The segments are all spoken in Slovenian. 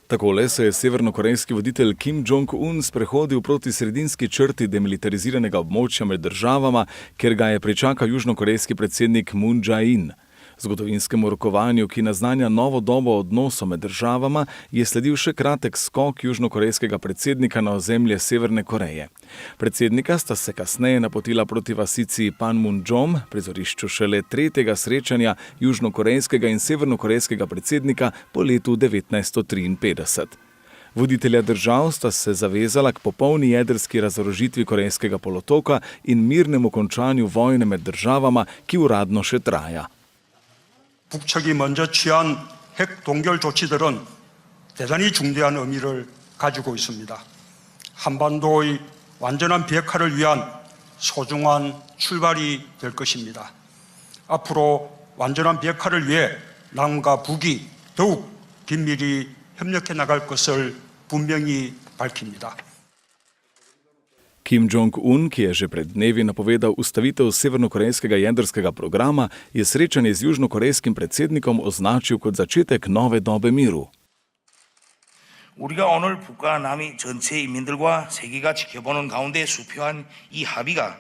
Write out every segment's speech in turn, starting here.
Takole se je severnokorejski voditelj Kim Jong-un sprehodil proti sredinski črti demilitariziranega območja med državama, kjer ga je pričakal južnokorejski predsednik Moon Jae-in. Zgodovinskemu rokovanju, ki naznanja novo dobo odnosov med državama, je sledil še kratek skok južnokorejskega predsednika na ozemlje Severne Koreje. Predsednika sta se kasneje napotila proti vasici Panmunjom, prizorišču šele tretjega srečanja južnokorejskega in severnokorejskega predsednika po letu 1953. Voditelja držav sta se zavezala k popolni jedrski razorožitvi Korejskega polotoka in mirnemu končanju vojne med državama, ki uradno še traja. 북측이 먼저 취한 핵 동결 조치들은 대단히 중대한 의미를 가지고 있습니다. 한반도의 완전한 비핵화를 위한 소중한 출발이 될 것입니다. 앞으로 완전한 비핵화를 위해 남과 북이 더욱 긴밀히 협력해 나갈 것을 분명히 밝힙니다. Kim Jong-un, ki je že pred dnevi napovedal ustavitev severnokorejskega jedrskega programa, je srečanje z južnokorejskim predsednikom označil kot začetek nove dobe miru. 우리가 오늘 북과 남이 전체 인민들과 세계가 지켜보는 가운데 수표한 이 합의가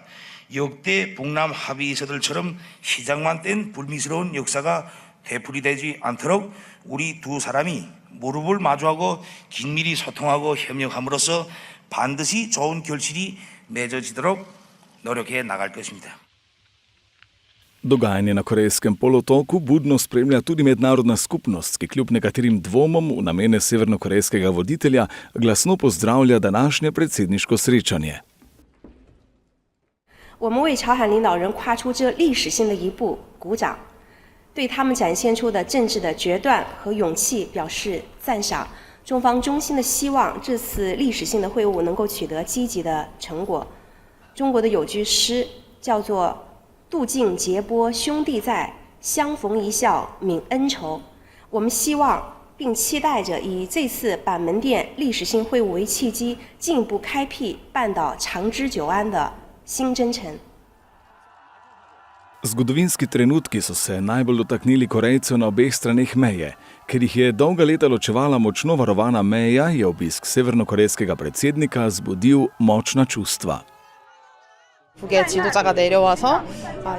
역대 북남 합의서들처럼 시작만 뗀 불미스러운 역사가 되풀이되지 않도록 우리 두 사람이 무릎을 마주하고 긴밀히 소통하고 협력함으로써 반드시 좋은 결실이 맺어지도록 노력해 나갈 것입니다. Dogajanje na Korejskem polotoku budno spremlja tudi mednarodna skupnost, ki kljub nekaterim dvomom v namene severnokorejskega voditelja glasno pozdravlja današnje predsedniško srečanje. 我们为朝韩领导人跨出这历史性的一步鼓掌，对他们展现出的政治的决断和勇气表示赞赏。中方衷心的希望这次历史性的会晤能够取得积极的成果。中国的有句诗叫做“渡尽劫波兄弟在，相逢一笑泯恩仇”。我们希望并期待着以这次板门店历史性会晤为契机，进一步开辟半岛长治久安的新征程。 Zgodovinski trenutki so se najbolj dotaknili Korejcev na obeh straneh meje. Ker jih je dolga leta ločevala močno varovana meja, je obisk severnokorejskega predsednika zbudil močna čustva. 북의 지도자가 내려와서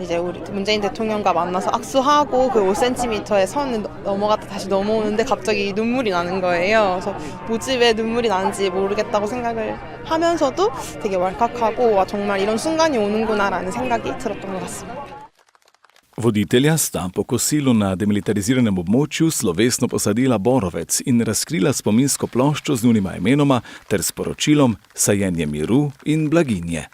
이제 우리 문재인 대통령과 만나서 악수하고 그 5cm의 선을 넘어갔다 다시 넘어오는데 갑자기 눈물이 나는 거예요. 그래서 뭐지 왜 눈물이 나는지 모르겠다고 생각을 하면서도 되게 왈칵하고 와, 정말 이런 순간이 오는구나라는 생각이 들었던 것 같습니다. Voditelja sta po kosilu na demilitariziranem območju slovesno posadila borovec in razkrila spominsko ploščo z njunima imenoma ter sporočilom sajenje miru in blaginje.